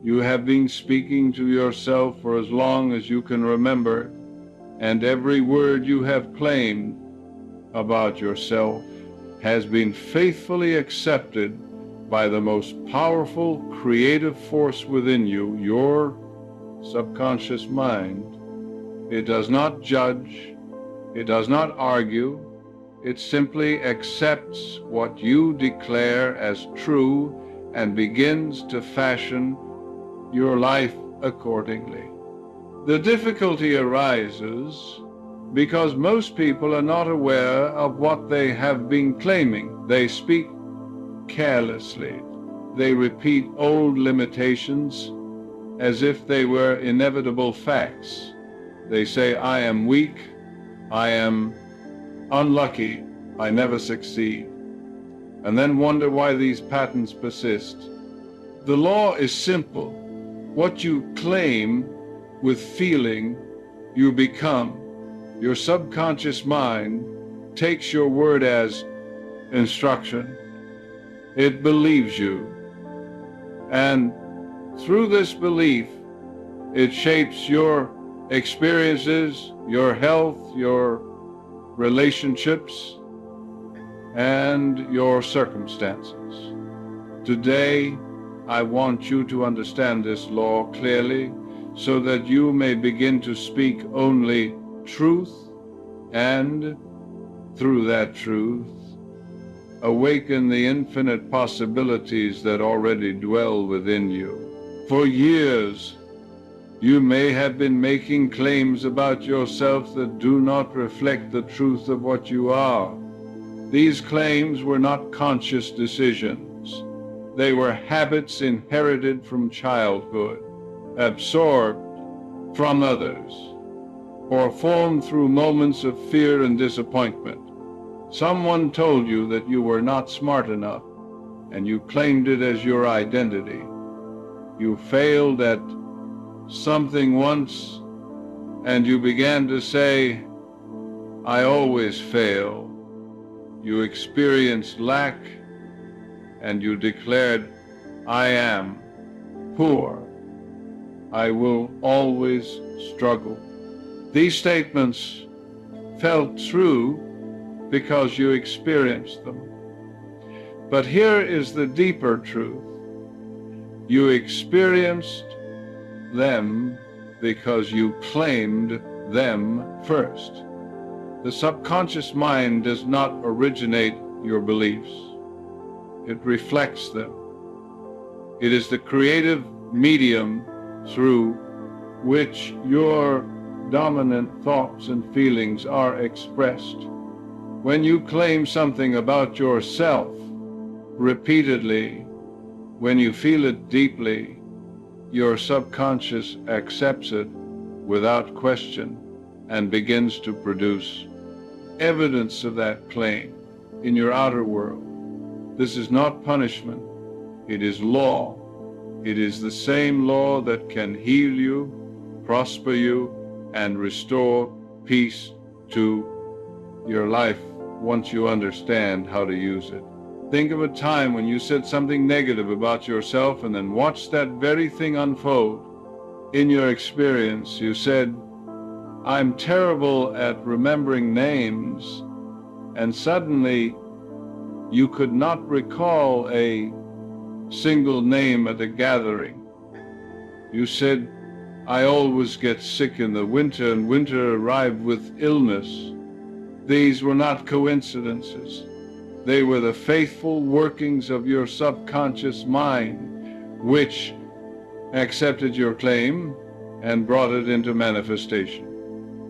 You have been speaking to yourself for as long as you can remember, and every word you have claimed about yourself has been faithfully accepted by the most powerful creative force within you, your subconscious mind. It does not judge, it does not argue, it simply accepts what you declare as true and begins to fashion your life accordingly. The difficulty arises because most people are not aware of what they have been claiming. They speak carelessly. They repeat old limitations as if they were inevitable facts. They say, I am weak, I am unlucky, I never succeed, and then wonder why these patterns persist. The law is simple. What you claim with feeling, you become. Your subconscious mind takes your word as instruction. It believes you. And through this belief, it shapes your experiences, your health, your relationships, and your circumstances. Today, I want you to understand this law clearly so that you may begin to speak only truth, and through that truth, awaken the infinite possibilities that already dwell within you. For years, you may have been making claims about yourself that do not reflect the truth of what you are. These claims were not conscious decisions. They were habits inherited from childhood, absorbed from others, or formed through moments of fear and disappointment. Someone told you that you were not smart enough, and you claimed it as your identity. You failed at something once, and you began to say, I always fail. You experienced lack, and you declared, I am poor. I will always struggle. These statements felt true because you experienced them. But here is the deeper truth. You experienced them because you claimed them first. The subconscious mind does not originate your beliefs. It reflects them. It is the creative medium through which your dominant thoughts and feelings are expressed. When you claim something about yourself repeatedly, when you feel it deeply, your subconscious accepts it without question and begins to produce evidence of that claim in your outer world. This is not punishment. It is law. It is the same law that can heal you, prosper you, and restore peace to your life once you understand how to use it. Think of a time when you said something negative about yourself and then watched that very thing unfold. In your experience, you said, I'm terrible at remembering names, and suddenly you could not recall a single name at a gathering. You said, I always get sick in the winter, and winter arrived with illness. These were not coincidences. They were the faithful workings of your subconscious mind, which accepted your claim and brought it into manifestation.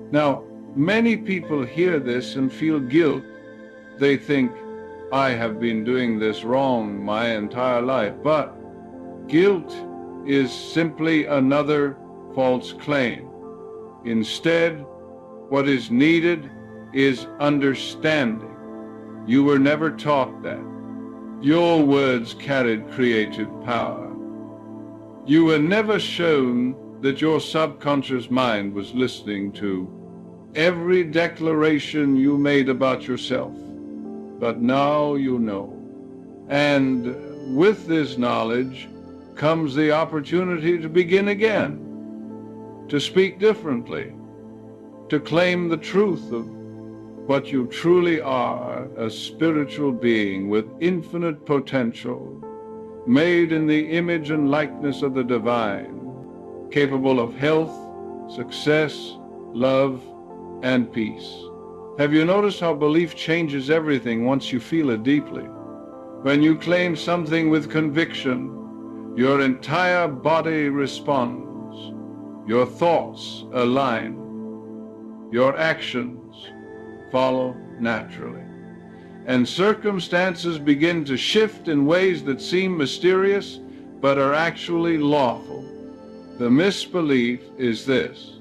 Now, many people hear this and feel guilt. They think, I have been doing this wrong my entire life. But guilt is simply another false claim. Instead, what is needed is understanding. You were never taught that. Your words carried creative power. You were never shown that your subconscious mind was listening to every declaration you made about yourself. But now you know. And with this knowledge comes the opportunity to begin again, to speak differently, to claim the truth of what you truly are, a spiritual being with infinite potential, made in the image and likeness of the divine, capable of health, success, love, and peace. Have you noticed how belief changes everything once you feel it deeply? When you claim something with conviction, your entire body responds, your thoughts align, your actions follow naturally, and circumstances begin to shift in ways that seem mysterious but are actually lawful. The misbelief is this: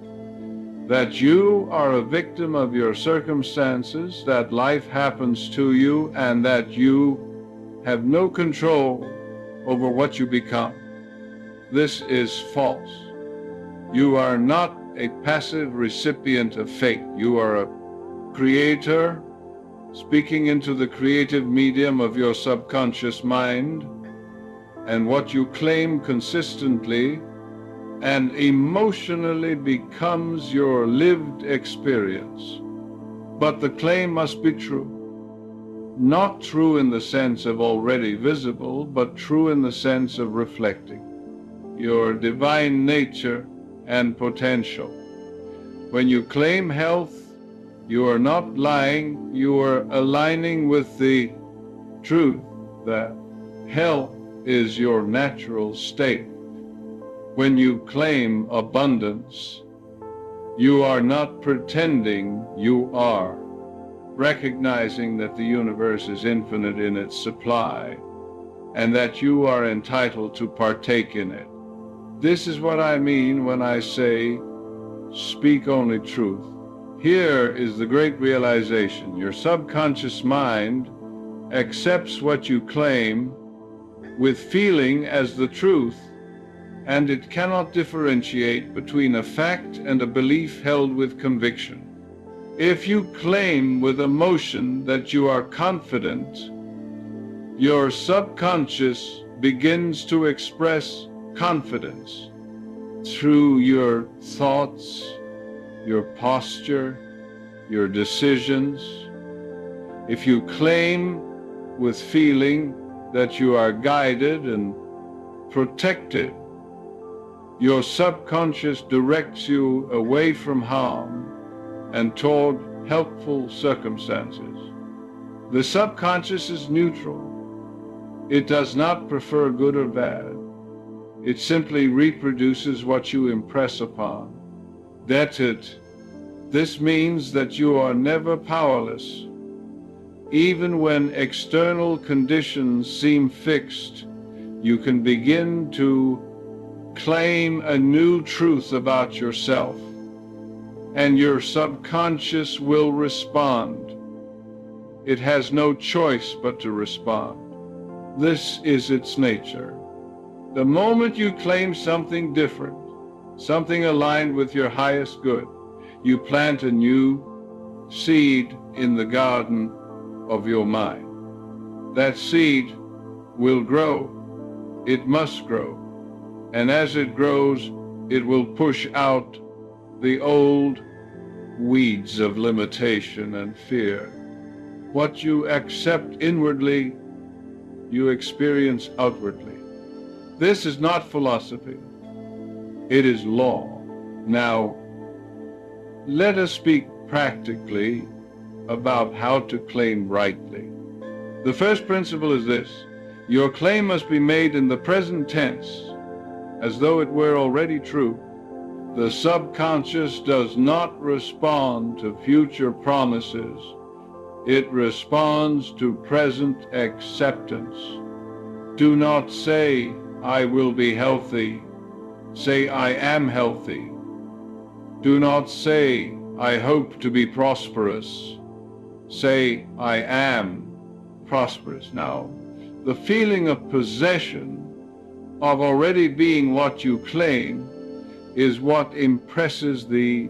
that you are a victim of your circumstances, that life happens to you, and that you have no control over what you become. This is false. You are not a passive recipient of fate. You are a creator speaking into the creative medium of your subconscious mind, and what you claim consistently and emotionally becomes your lived experience. But the claim must be true. Not true in the sense of already visible, but true in the sense of reflecting your divine nature and potential. When you claim health, you are not lying, you are aligning with the truth that health is your natural state. When you claim abundance, you are not pretending, you are recognizing that the universe is infinite in its supply and that you are entitled to partake in it. This is what I mean when I say, speak only truth. Here is the great realization. Your subconscious mind accepts what you claim with feeling as the truth, and it cannot differentiate between a fact and a belief held with conviction. If you claim with emotion that you are confident, your subconscious begins to express confidence through your thoughts, your posture, your decisions. If you claim with feeling that you are guided and protected, your subconscious directs you away from harm and toward helpful circumstances. The subconscious is neutral. It does not prefer good or bad. It simply reproduces what you impress upon. That's it. This means that you are never powerless. Even when external conditions seem fixed, you can begin to claim a new truth about yourself, and your subconscious will respond. It has no choice but to respond. This is its nature. The moment you claim something different, something aligned with your highest good, you plant a new seed in the garden of your mind. That seed will grow. It must grow. And as it grows, it will push out the old weeds of limitation and fear. What you accept inwardly, you experience outwardly. This is not philosophy. It is law. Now, let us speak practically about how to claim rightly. The first principle is this: your claim must be made in the present tense, as though it were already true. The subconscious does not respond to future promises. It responds to present acceptance. Do not say, I will be healthy. Say, I am healthy. Do not say, I hope to be prosperous. Say, I am prosperous. Now, the feeling of possession, of already being what you claim, is what impresses the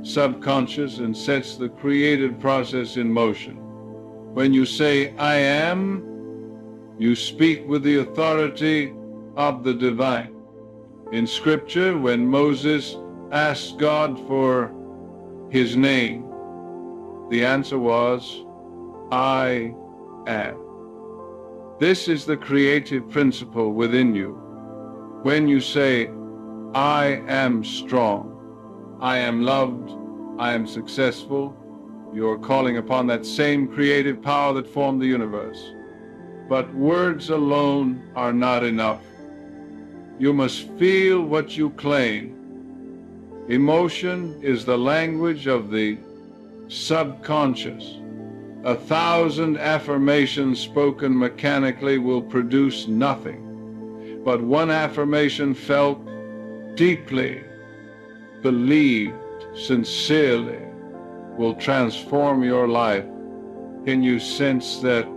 subconscious and sets the creative process in motion. When you say, I am, you speak with the authority of the divine. In Scripture, when Moses asked God for his name, the answer was, I am. This is the creative principle within you. When you say, I am strong, I am loved, I am successful, you are calling upon that same creative power that formed the universe. But words alone are not enough. You must feel what you claim. Emotion is the language of the subconscious. 1,000 affirmations spoken mechanically will produce nothing, but one affirmation felt deeply, believed sincerely, will transform your life. Can you sense that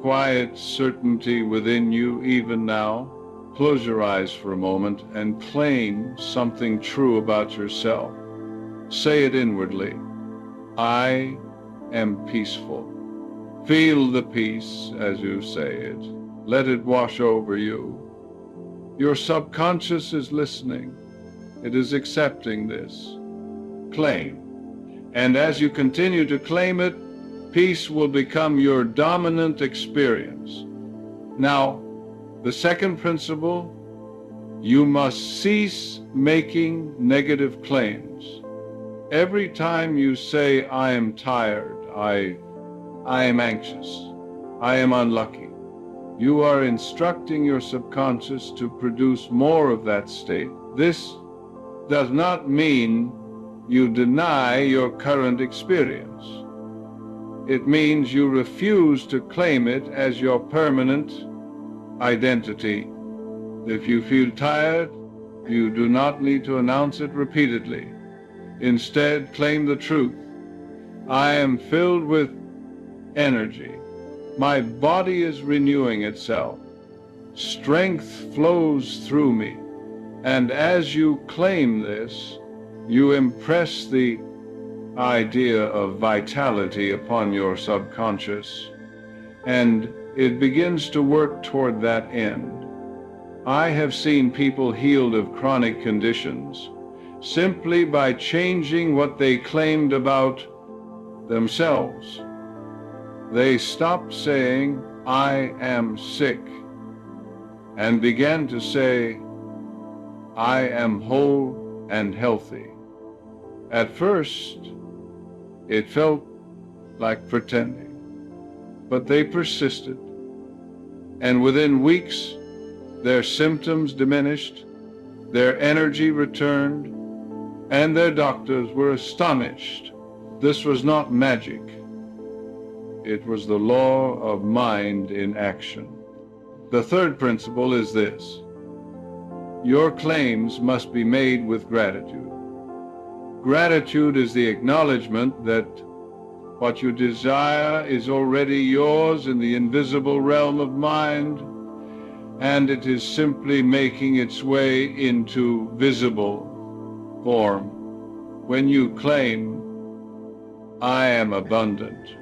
quiet certainty within you even now? Close your eyes for a moment and claim something true about yourself. Say it inwardly. I am peaceful. Feel the peace as you say it. Let it wash over you. Your subconscious is listening. It is accepting this. Claim. And as you continue to claim it, peace will become your dominant experience. Now, the second principle, you must cease making negative claims. Every time you say, I am tired, I am anxious, I am unlucky, you are instructing your subconscious to produce more of that state. This does not mean you deny your current experience. It means you refuse to claim it as your permanent identity. If you feel tired, you do not need to announce it repeatedly. Instead, claim the truth. I am filled with energy. My body is renewing itself. Strength flows through me. And as you claim this, you impress the idea of vitality upon your subconscious, and it begins to work toward that end. I have seen people healed of chronic conditions simply by changing what they claimed about themselves. They stopped saying, I am sick, and began to say, I am whole and healthy. At first, it felt like pretending, but they persisted, and within weeks, their symptoms diminished, their energy returned, and their doctors were astonished. This was not magic. It was the law of mind in action. The third principle is this: your claims must be made with gratitude. Gratitude is the acknowledgement that what you desire is already yours in the invisible realm of mind, and it is simply making its way into visible form. When you claim, I am abundant,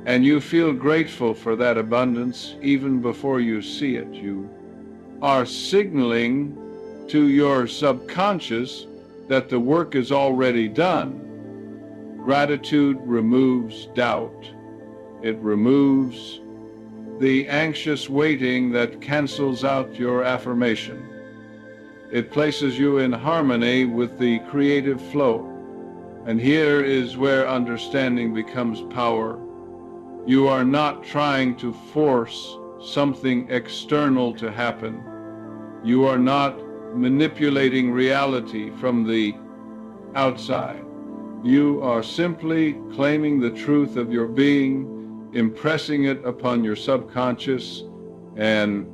and you feel grateful for that abundance even before you see it, you are signaling to your subconscious that the work is already done. Gratitude removes doubt. It removes the anxious waiting that cancels out your affirmation. It places you in harmony with the creative flow. And here is where understanding becomes power. You are not trying to force something external to happen. You are not manipulating reality from the outside. You are simply claiming the truth of your being, impressing it upon your subconscious, and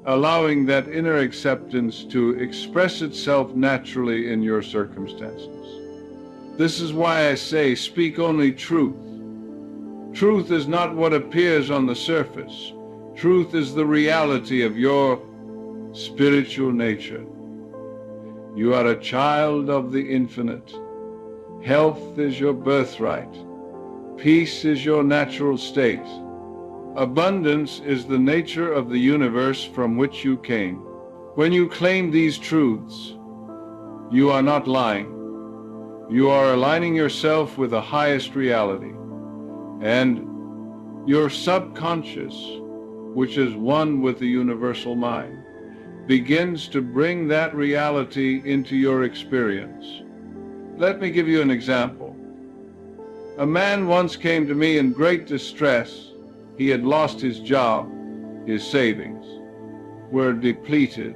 allowing that inner acceptance to express itself naturally in your circumstances. This is why I say, speak only truth. Truth is not what appears on the surface. Truth is the reality of your spiritual nature. You are a child of the infinite. Health is your birthright. Peace is your natural state. Abundance is the nature of the universe from which you came. When you claim these truths, you are not lying. You are aligning yourself with the highest reality. And your subconscious, which is one with the universal mind, begins to bring that reality into your experience. Let me give you an example. A man once came to me in great distress. He had lost his job. His savings were depleted,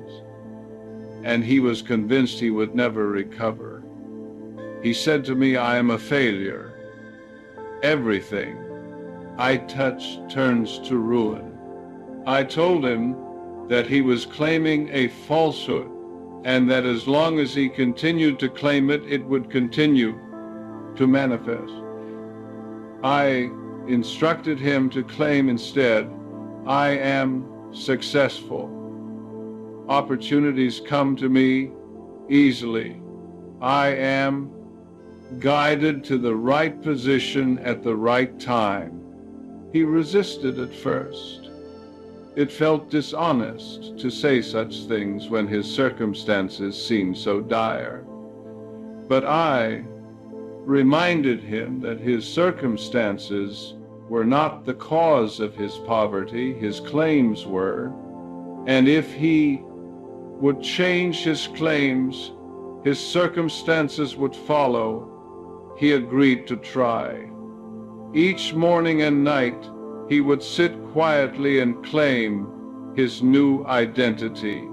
and he was convinced he would never recover. He said to me, "I am a failure. Everything I touch turns to ruin." I told him that he was claiming a falsehood, and that as long as he continued to claim it, it would continue to manifest. I instructed him to claim instead, "I am successful. Opportunities come to me easily. I am guided to the right position at the right time." He resisted at first. It felt dishonest to say such things when his circumstances seemed so dire. But I reminded him that his circumstances were not the cause of his poverty, his claims were, and if he would change his claims, his circumstances would follow. He agreed to try. Each morning and night, he would sit quietly and claim his new identity.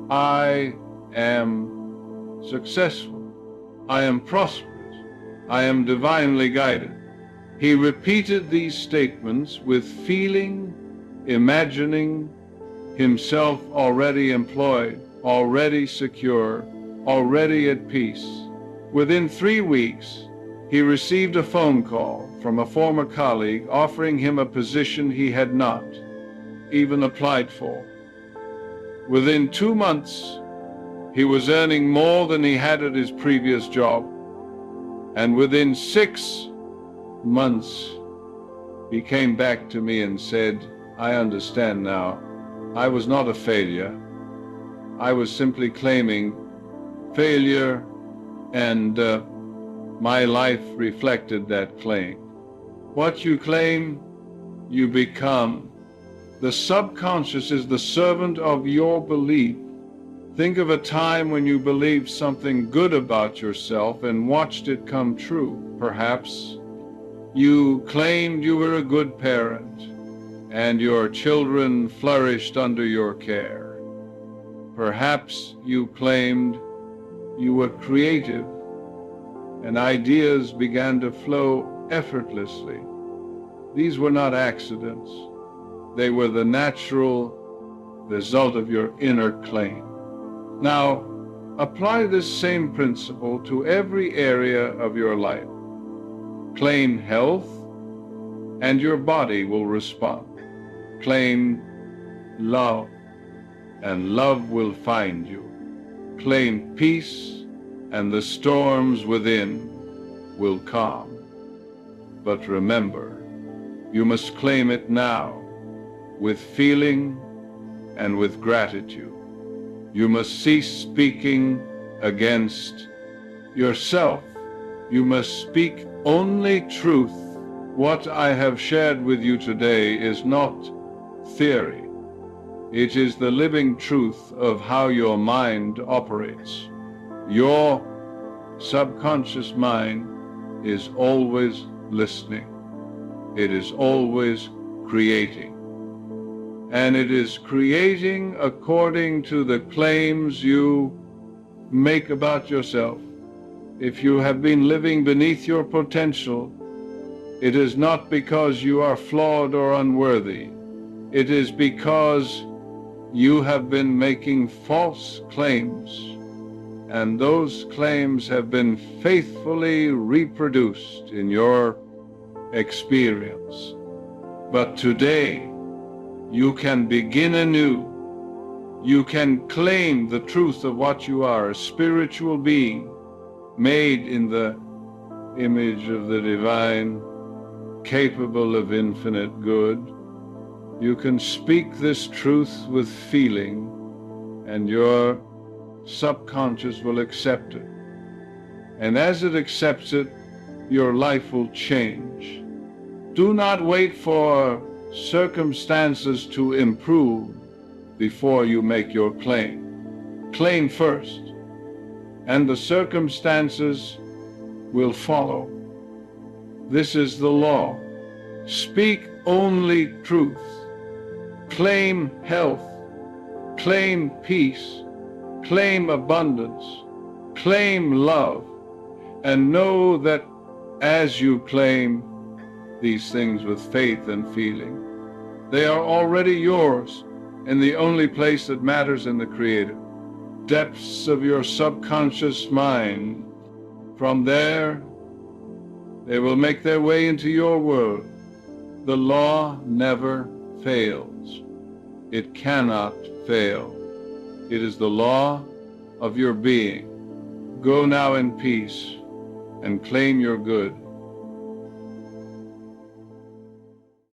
"I am successful. I am prosperous. I am divinely guided." He repeated these statements with feeling, imagining himself already employed, already secure, already at peace. Within 3 weeks, he received a phone call from a former colleague offering him a position he had not even applied for. Within 2 months, he was earning more than he had at his previous job. And within 6 months, he came back to me and said, "I understand now. I was not a failure. I was simply claiming failure, and my life reflected that claim." What you claim, you become. The subconscious is the servant of your belief. Think of a time when you believed something good about yourself and watched it come true. Perhaps you claimed you were a good parent and your children flourished under your care. Perhaps you claimed you were creative and ideas began to flow effortlessly. These were not accidents. They were the natural result of your inner claim. Now, apply this same principle to every area of your life. Claim health, and your body will respond. Claim love, and love will find you. Claim peace, and the storms within will calm. But remember, you must claim it now, with feeling and with gratitude. You must cease speaking against yourself. You must speak only truth. What I have shared with you today is not theory. It is the living truth of how your mind operates. Your subconscious mind is always listening. It is always creating. And it is creating according to the claims you make about yourself. If you have been living beneath your potential, it is not because you are flawed or unworthy. It is because you have been making false claims, and those claims have been faithfully reproduced in your experience. But today, you can begin anew. You can claim the truth of what you are, a spiritual being made in the image of the divine, capable of infinite good. You can speak this truth with feeling, and your subconscious will accept it. And as it accepts it, your life will change. Do not wait for circumstances to improve before you make your claim. Claim first, and the circumstances will follow. This is the law. Speak only truth. Claim health. Claim peace. Claim abundance. Claim love. And know that as you claim these things with faith and feeling, they are already yours in the only place that matters in the Creator, depths of your subconscious mind. From there, they will make their way into your world. The law never fails. It cannot fail. It is the law of your being. Go now in peace and claim your good.